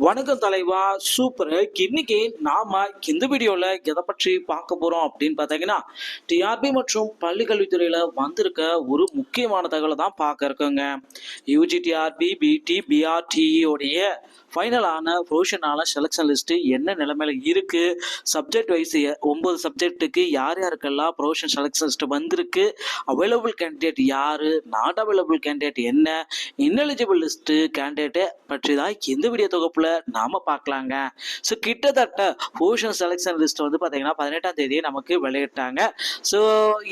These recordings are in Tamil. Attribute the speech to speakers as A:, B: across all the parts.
A: வணக்கம் தலைவா, சூப்பர். இன்னைக்கு நாம இந்த வீடியோல எதை பற்றி பார்க்க போறோம் அப்படின்னு பார்த்தீங்கன்னா, டிஆர்பி மற்றும் பள்ளி கல்வித்துறையில வந்திருக்க ஒரு முக்கியமான தகவலை தான் பார்க்க இருக்கோங்க. யூஜி டிஆர்பி பிடி பிஆர்டிஇ உடைய ஃபைனலான ப்ரொவிஷனால செலெக்ஷன் லிஸ்ட் என்ன நிலைமையில இருக்கு, சப்ஜெக்ட் வைஸ் 9 சப்ஜெக்ட்டுக்கு யார் யாருக்கெல்லாம் ப்ரொவிஷன் செலெக்ஷன் லிஸ்ட் வந்திருக்கு, அவைலபிள் கேண்டிடேட் யாரு, நாட் அவைலபிள் கேண்டிடேட் என்ன, இன்எலிஜிபிள் லிஸ்ட் கேண்டிடேட்டை பற்றி தான் இந்த வீடியோ தொகுப்புல நாம பார்க்கலாங்க. ஸோ கிட்டத்தட்ட ப்ரொவிஷனல் செலெக்ஷன் லிஸ்ட் வந்து பார்த்தீங்கன்னா 18ஆம் தேதியே நமக்கு வெளியிட்டாங்க. ஸோ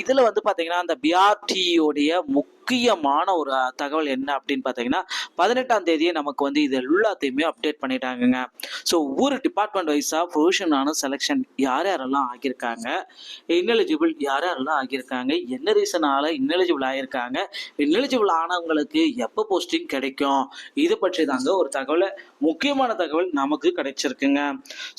A: இதில் வந்து பார்த்தீங்கன்னா அந்த பிஆர்டியோடைய முக்கியமான ஒரு தகவல் என்ன அப்படின்னு பார்த்தீங்கன்னா 18ஆம் தேதியே நமக்கு வந்து இது எல்லாத்தையுமே அப்டேட் பண்ணிட்டாங்கங்க. ஸோ ஒவ்வொரு டிபார்ட்மெண்ட் வைஸாக ப்ரொவிஷனான செலெக்ஷன் யார் யாரெல்லாம் ஆகியிருக்காங்க, இன்எலிஜிபிள் யார் யாரெல்லாம் ஆகியிருக்காங்க, என்ன ரீசனால இன்எலிஜிபிள் ஆகியிருக்காங்க, இன்எலிஜிபிள் ஆனவங்களுக்கு எப்போ போஸ்டிங் கிடைக்கும், இது பற்றி தாங்க ஒரு தகவல், முக்கியமான தகவல் நமக்கு கிடைச்சிருக்குங்க.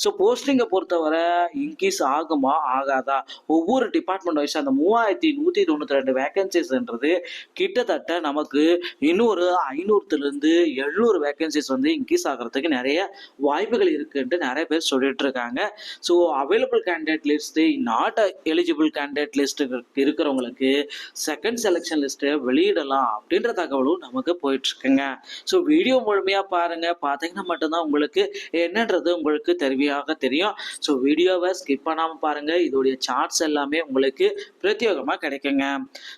A: ஸோ போஸ்டிங்கை பொறுத்தவரை இன்க்ரீஸ் ஆகுமா ஆகாதா, ஒவ்வொரு டிபார்ட்மெண்ட் வைஸ் அந்த 3192 வேகன்சிஸ்ன்றது கிட்டத்தட்ட நமக்கு இன்னொரு 500லேருந்து 700 வேகன்சிஸ் வந்து இன்க்ரீஸ் ஆகிறதுக்கு நிறைய வாய்ப்புகள் இருக்குன்ட்டு நிறைய பேர் சொல்லிட்டு இருக்காங்க. So available candidate list, not eligible candidate list இருக்கிறவங்களுக்கு செகண்ட் செலெக்ஷன் லிஸ்ட்டை வெளியிடலாம் அப்படின்ற தகவலும் நமக்கு போயிட்டு இருக்குங்க. ஸோ வீடியோ முழுமையாக பாருங்க, பார்த்தீங்கன்னா மட்டும்தான் உங்களுக்கு என்னன்றது உங்களுக்கு தெளிவாக தெரியும். ஸோ வீடியோவை ஸ்கிப் பண்ணாமல் பாருங்க, இதோடைய சார்ட்ஸ் எல்லாமே உங்களுக்கு பிரத்யேகமாக கிடைக்குங்க.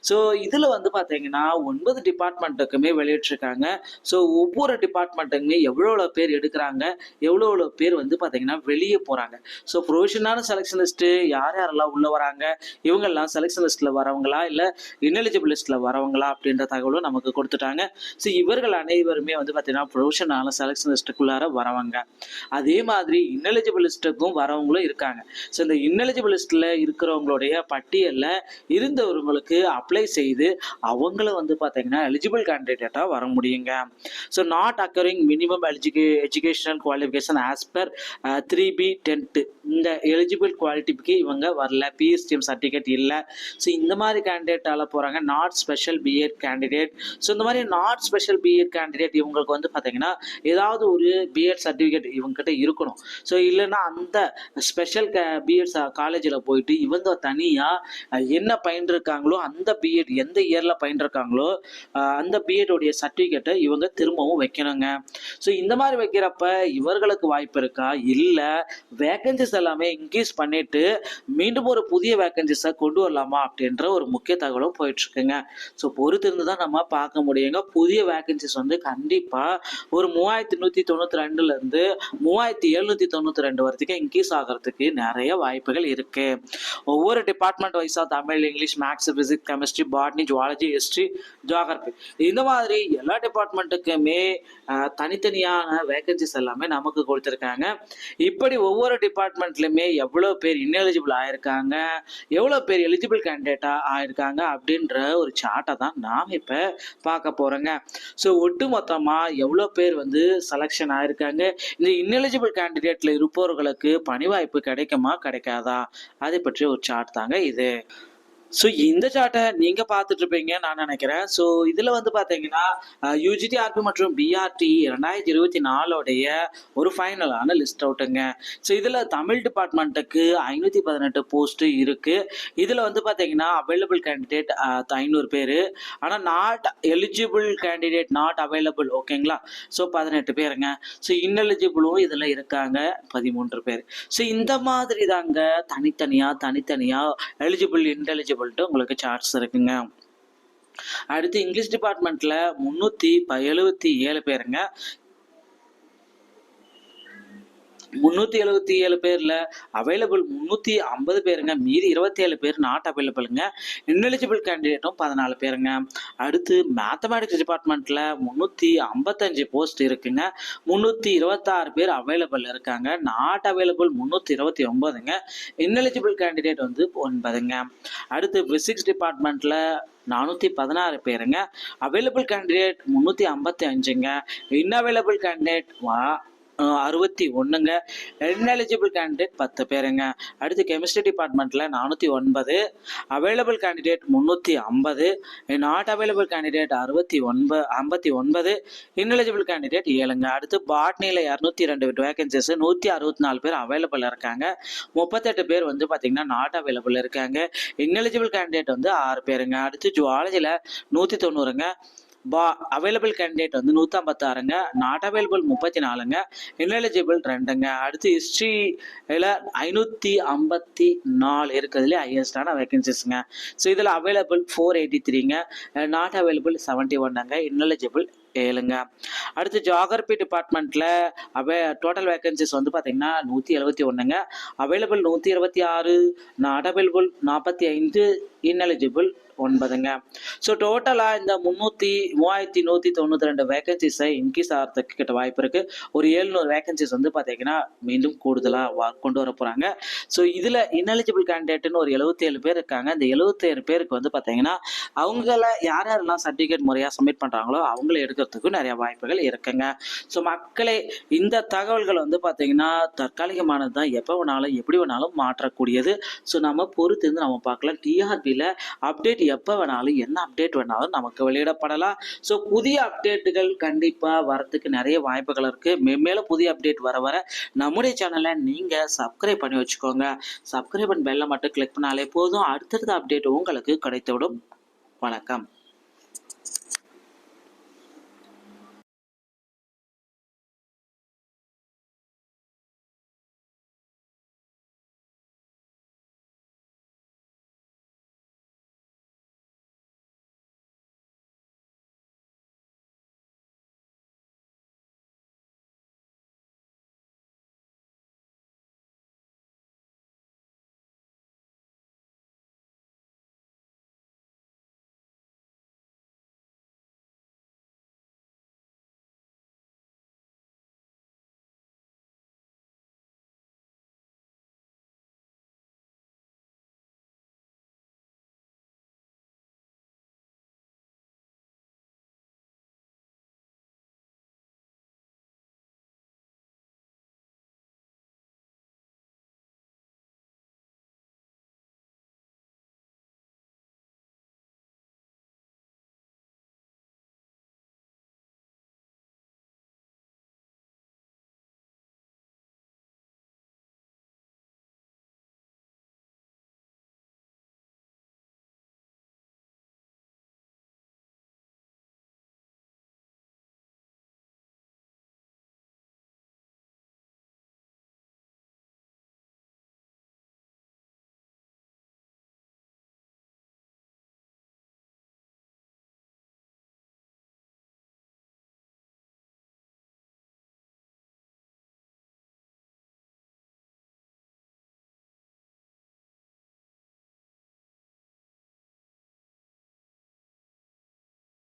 A: ஸோ இதில் வந்து பார்த்தீங்கன்னா 9 டிபார்ட்மெண்ட்டுக்குமே வெளியிட்டிருக்காங்க. ஸோ ஒவ்வொரு டிபார்ட்மெண்ட்டுக்குமே எவ்வளோ பேர் எடுக்கிறாங்க, எவ்வளோ பேர் வந்து பார்த்தீங்கன்னா வெளியே போகிறாங்க. ஸோ ப்ரொவிஷனான செலெக்ஷன் லிஸ்ட்டு யார் யாரெல்லாம் உள்ளே வராங்க, இவங்கெல்லாம் செலெக்ஷன் லிஸ்ட்டில் வரவங்களா இல்லை இன்எலிஜிபிள் லிஸ்ட்டில் வரவங்களா அப்படின்ற தகவலும் நமக்கு கொடுத்துட்டாங்க. ஸோ இவர்கள் அனைவருமே வந்து பார்த்தீங்கன்னா ப்ரொவிஷனான செலெக்ஷன் லிஸ்ட்டுக்குள்ளார வரவங்க. அதே மாதிரி இன்எலிஜிபிள் லிஸ்ட்டுக்கும் வரவங்களும் இருக்காங்க. ஸோ இந்த இன்எலிஜிபிள் லிஸ்ட்டில் இருக்கிறவங்களுடைய பட்டியலில் இருந்தவர்களுக்கு அப்ளை செய்து அவங்கள வந்து பார்த்தீங்கன்னா எலிஜிபிள் கேண்டிடேட்டாக வர முடியுங்க. So not occurring minimum educational qualification as per 3B 10th இந்த எலிஜிபிள் குவாலிட்டிக்கு இவங்க வரல, பிஎஸ்டிஎம் சர்டிஃபிகேட் இல்லை. ஸோ இந்த மாதிரி கேண்டிடேட்டால் போகிறாங்க. Not special BEd candidate. So இந்த மாதிரி நாட் ஸ்பெஷல் பிஎட் கேண்டிடேட் இவங்களுக்கு வந்து பார்த்தீங்கன்னா ஏதாவது ஒரு பிஎட் சர்டிஃபிகேட் இவங்ககிட்ட இருக்கணும். ஸோ இல்லைன்னா அந்த ஸ்பெஷல் பிஎட் காலேஜில் போயிட்டு இவங்க தனியாக என்ன பயின்றிருக்காங்களோ அந்த பிஎட் எந்த இயரில் பயின்றிருக்காங்களோ அந்த பிஎட்டோடைய சர்டிஃபிகேட்டை இவங்க திரும்பவும் வைக்கணுங்க. ஸோ இந்த மாதிரி வைக்கிறப்ப இவர்களுக்கு வாய்ப்பு இருக்கா, இல்லை வேகன்சிஸ் எல்லாமே இன்க்ரீஸ் பண்ணிட்டு மீண்டும் ஒரு புதிய வேகன்சிஸை கொண்டு வரலாமா அப்படின்ற ஒரு முக்கிய தகவலும் போயிட்டு இருக்குங்க. ஸோ பொறுத்திருந்து தான் நம்ம பார்க்க முடியுங்க. புதிய வேகன்சிஸ் வந்து கண்டிப்பாக ஒரு 3192லேருந்து 3792 வரைக்கும் இன்க்ரீஸ் ஆகிறதுக்கு நிறைய வாய்ப்புகள் இருக்கு. ஒவ்வொரு டிபார்ட்மெண்ட் வைஸாக Tamil, English, maths, physics, chemistry, botany, zoology, history, geography இந்த மாதிரி எல்லா டிபார்ட்மெண்ட்டுக்குமே தனித்தனியான வேகன்சிஸ் எல்லாமே நமக்கு கொடுத்துருக்காங்க. இப்படி ஒவ்வொரு டிபார்ட்மெண்ட்லையுமே எவ்வளோ பேர் இன்எலிஜிபிள் ஆயிருக்காங்க, எவ்வளோ பேர் எலிஜிபிள் கேண்டிடேட்டாக ஆயிருக்காங்க அப்படின்ற ஒரு சார்ட்டை தான் நாம் இப்போ பார்க்க போகிறோங்க. ஸோ ஒட்டு மொத்தமாக எவ்வளோ பேர் வந்து செலெக்ஷன் ஆயிருக்காங்க, இந்த இன்எலிஜிபிள் கேண்டிடேட்டில் இருப்பவர்களுக்கு பணி வாய்ப்பு கிடைக்குமா கிடைக்காதா, அதை பற்றி ஒரு சார்ட் தாங்க இது. ஸோ இந்த சார்ட்டை நீங்கள் பார்த்துட்டு இருப்பீங்க நான் நினைக்கிறேன். ஸோ இதில் வந்து பார்த்தீங்கன்னா யூஜிடிஆர்பி மற்றும் பிஆர்டி 2024 ஒரு ஃபைனலான லிஸ்ட் அவுட்டுங்க. ஸோ இதில் தமிழ் டிபார்ட்மெண்ட்டுக்கு 518 போஸ்ட்டு இருக்குது. இதில் வந்து பார்த்தீங்கன்னா அவைலபிள் கேண்டிடேட் 500 பேர், ஆனால் not eligible candidate not available ஓகேங்களா. ஸோ 18 பேருங்க. ஸோ இன்எலிஜிபிளும் இதில் இருக்காங்க 13 பேர். ஸோ இந்த மாதிரி தாங்க தனித்தனியாக எலிஜிபிள் இன்எலிஜிபிள் உங்களுக்கு சார்ட்ஸ் இருக்குங்க. அடுத்து இங்கிலீஷ் டிபார்ட்மெண்ட்ல 377 பேருங்க. 377 பேர்ல அவைலபிள் 350 பேருங்க, மீதி 27 பேர் நாட் அவைலபிளுங்க. இன்எலிஜிபிள் கேண்டிடேட்டும் 14 பேருங்க. அடுத்து மேத்தமேட்டிக்ஸ் டிபார்ட்மெண்ட்ல 355 போஸ்ட் இருக்குங்க. 326 பேர் அவைலபிள் இருக்காங்க. நாட் அவைலபிள் 329ங்க. இன்எலிஜிபிள் கேண்டிடேட் வந்து 9ங்க. அடுத்து பிசிக்ஸ் டிபார்ட்மெண்ட்ல 416 பேருங்க. அவைலபிள் கேண்டிடேட் 355ங்க. இன்அவைலபிள் கேண்டிடேட் 61ங்க. இன்எலிஜிபிள் கேண்டிடேட் 10 பேருங்க. அடுத்து கெமிஸ்ட்ரி டிபார்ட்மெண்ட்ல 409, available candidate 350, not available candidate 59, ineligible candidate 7ங்க. அடுத்து பாட்னில 202 வேகன்சிஸ், 164 பேர் அவைலபிள் இருக்காங்க. 38 பேர் வந்து பாத்தீங்கன்னா நாட் அவைலபிள் இருக்காங்க. இன்எலிஜிபிள் கேண்டிடேட் வந்து 6 பேருங்க. அடுத்து ஜுவாலஜில 190ங்க. அவைலபிள் கேண்டிடேட் வந்து 156ங்க. நாட் அவைலபிள் 34ங்க. இன்எலிஜிபிள் 2ங்க. அடுத்து ஹிஸ்டரியில 554 இருக்கிறதுல ஹையஸ்டான வேகன்சிஸ்ங்க. ஸோ இதில் அவைலபிள் 483ங்க. நாட் அவைலபிள் 71ங்க. இன்எலிஜிபிள் 7ங்க. அடுத்து ஜியாகிரபி டிபார்ட்மெண்ட்ல டோட்டல் வேகன்சிஸ் வந்து பார்த்தீங்கன்னா 171ங்க. அவைலபிள் 126, நாட் அவைலபிள் 45, இன்எலிஜிபிள் 9ங்க. ஸோ டோட்டலாக இந்த 3192 வேகன்சிஸை இன்க்ரீஸ் ஆகிறதுக்கு கிட்ட வாய்ப்பு இருக்கு. ஒரு 700 வேகன்சிஸ் வந்து பார்த்தீங்கன்னா மீண்டும் கூடுதலாக கொண்டு வர போறாங்க. ஸோ இதில் இன்எலிஜிபிள் கேண்டிடேட்னு ஒரு 77 பேர் இருக்காங்க. இந்த 77 பேருக்கு வந்து பார்த்தீங்கன்னா அவங்கள யார் யாரெல்லாம் சர்டிஃபிகேட் முறையாக சப்மிட் பண்ணுறாங்களோ அவங்கள எடுக்கிறதுக்கும் நிறைய வாய்ப்புகள் இருக்குங்க. ஸோ மக்களே, இந்த தகவல்கள் வந்து பார்த்தீங்கன்னா தற்காலிகமானது தான். எப்போ வேணாலும் எப்படி வேணாலும் மாற்றக்கூடியது. ஸோ நம்ம பொறுத்து இருந்து நம்ம பார்க்கலாம். டிஆர்பியில் அப்டேட் எப்போ வேணாலும் என்ன அப்டேட் வேணாலும் நமக்கு வெளியிடப்படலாம். ஸோ புதிய அப்டேட்டுகள் கண்டிப்பாக வரத்துக்கு நிறைய வாய்ப்புகள் இருக்குது. மேலும் புதிய அப்டேட் வர வர நம்முடைய சேனலை நீங்கள் சப்ஸ்கிரைப் பண்ணி வச்சுக்கோங்க. சப்ஸ்கிரைப் பண்ண பெல்லை மட்டும் கிளிக் பண்ணாலே போதும். அடுத்தடுத்த அப்டேட் உங்களுக்கு கிடைத்துவிடும். வணக்கம்.